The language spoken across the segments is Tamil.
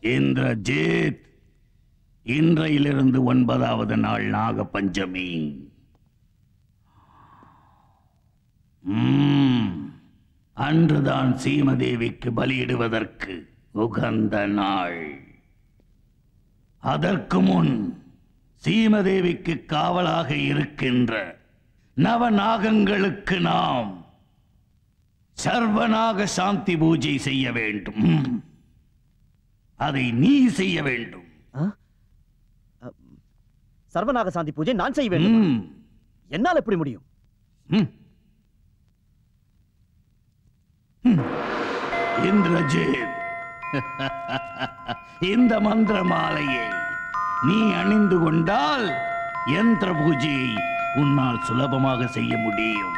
இந்திரஜித், இன்றையிலிருந்து 9வது நாள் நாகபஞ்சமி. அன்றுதான் சீமதேவிக்கு பலியிடுவதற்கு உகந்த நாள். அதற்கு முன் சீமதேவிக்கு காவலாக இருக்கின்ற நவநாகங்களுக்கு நாம் சர்வநாக சாந்தி பூஜை செய்ய வேண்டும். அதை நீ செய்ய வேண்டும். சர்வநாக சாந்தி பூஜை நான் செய்ய வேண்டும்? என்னால் எப்படி முடியும்? இந்திரஜித், இந்த மந்திர மாலையை நீ அணிந்து கொண்டால் யந்திர பூஜையை உன்னால் சுலபமாக செய்ய முடியும்.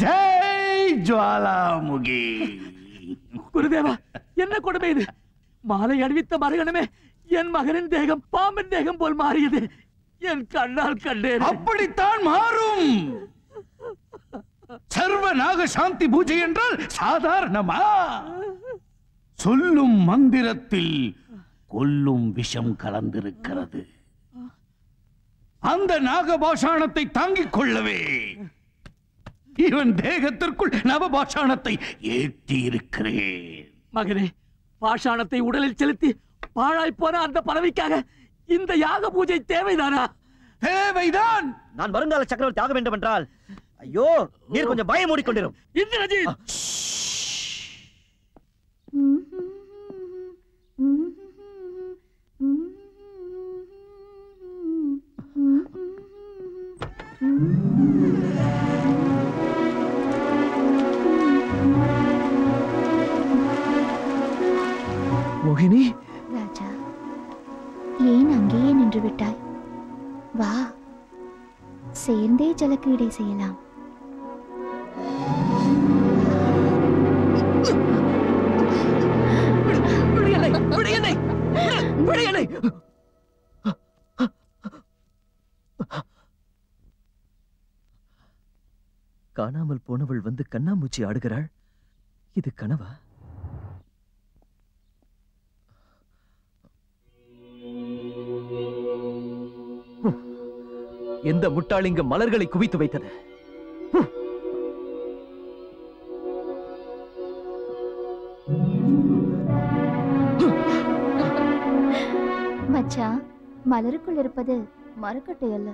ஜெய் ஜுவாலாமுகி. குருதேவா, என்ன கொடுமை இது? மாலை அணிவித்த மறுகணமே என் மகனின் தேகம் பாம்பின் தேகம் போல் மாறியது. என் கண்ணால் கண்டேன். அப்படித்தான் மாறும். சர்வநாக சாந்தி பூஜை என்றால் சாதாரணமா? சொல்லும் மந்திரத்தில் கொல்லும் விஷம் கலந்திருக்கிறது. அந்த நாகபாஷாணத்தை தாங்கிக் கொள்ளவே இவன் தேகத்திற்குள் நவபாஷாணத்தை ஏற்றி இருக்கிறேன். மகனே, பாஷாணத்தை உடலில் செலுத்தி பாழாய் போன அந்த பதவிக்காக இந்த யாக பூஜை தேவைதானா? தேவைதான். நான் வருங்கால சக்கரவர்த்தி ஆக வேண்டும் என்றால், ஐயோ, நீர் கொஞ்சம் பயம் மூடிக்கொண்டிரும். இந்திரஜித், மோகினி. ராஜா, ஏன் அங்கேயே நின்று விட்டாய்? வா, சேர்ந்தே ஜலக்கிரீடை செய்யலாம். காணாமல் போனவள் வந்து கண்ணாமூச்சி ஆடுகிறாள். இது கனவா? எந்த முட்டாளிங்க மலர்களை குவித்து வைத்தது? மச்சான், மலருக்குள் இருப்பது மரக்கட்டை அல்ல.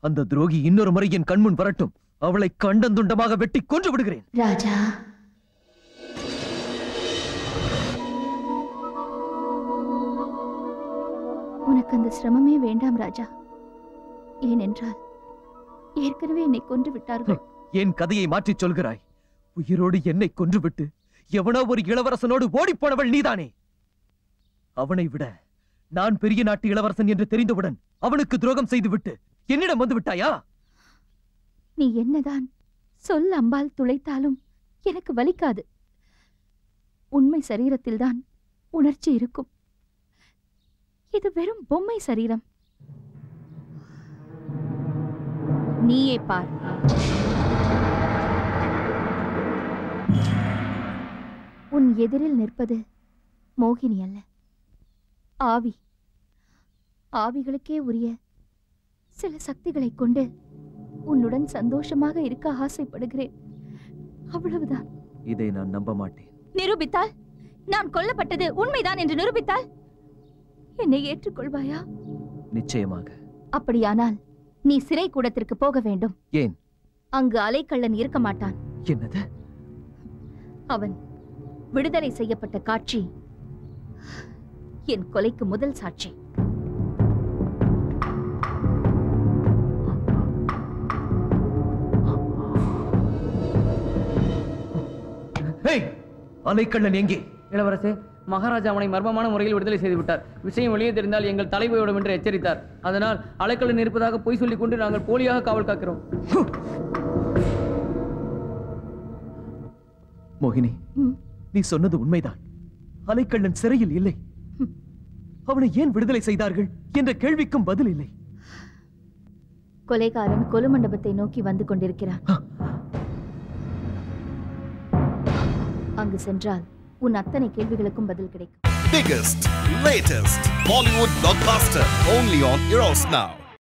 அந்த துரோகி இன்னொரு முறை என் கண்முன் வரட்டும். அவளை கண்டந்துண்டமாக வெட்டி கொன்று விடுகிறேன். ராஜா, உனக்கு அந்த சிரமமே வேண்டாம் ராஜா. ஏனென்றால் ஏற்கனவே என்னை கொன்று விட்டார்கள். என் கதையை மாற்றிச் சொல்கிறாய். உயிரோடு என்னை கொன்றுவிட்டு எவனோ ஒரு இளவரசனோடு ஓடிப்போனவள் நீதானே. அவனை விட நான் பெரிய நாட்டு இளவரசன் என்று தெரிந்தவுடன் அவனுக்கு துரோகம் செய்துவிட்டு என்னிடம் வந்து விட்டாயா? நீ என்னதான் சொல் அம்பால் துளைத்தாலும் எனக்கு வலிக்காது. உண்மை சரீரத்தில்தான் உணர்ச்சி இருக்கும். இது வெறும் பொம்மை சரீரம். நீயே பார். உன் எதிரில் நிற்பது மோகினி அல்ல, ஆவி. ஆவிகளுக்கே உரிய சில சக்திகளை கொண்டு உன்னுடன் சந்தோஷமாக இருக்க ஆசைப்படுகிறேன். அவ்வளவுதான். இதை நான் நம்ப மாட்டேன். நிரூபித்தால், நான் கொல்லப்பட்டது உண்மைதான் என்று நிரூபித்தால் என்னை ஏற்றுக்கொள்வாயா? நிச்சயமாக. அப்படியானால் நீ சிறை கூடத்திற்கு போக வேண்டும். ஏன்? அங்கு அலைக்கள்ளன் இருக்க மாட்டான். என்னது? அவன் விடுதலை செய்யப்பட்ட காட்சி என் கொலைக்கு முதல் சாட்சி. அலைக்கண்ணன் எங்கே? இளவரசே, மகாராஜா அவனை மர்மமான முறையில் விடுதலை செய்து விட்டார். விஷயம் வெளியே தெரிந்தால் எங்கள் தலைவையோடும் என்று எச்சரித்தார். அதனால் அலைக்கல்லன் இருப்பதாக பொய் சொல்லிக் கொண்டு நாங்கள் போலியாக காவல் காக்கிறோம். மோகினி, நீ சொன்னது உண்மைதான். அலைக்கண்ணன் சிறையில் இல்லை. அவனை ஏன் விடுதலை செய்தார்கள் என்ற கேள்விக்கும் பதில் இல்லை. கொலைகாரன் கொலு மண்டபத்தை நோக்கி வந்து கொண்டிருக்கிறான். அங்கு சென்றால் உன் அத்தனை கேள்விகளுக்கும் பதில் கிடைக்கும். Biggest, latest Bollywood blockbuster only on Eros Now.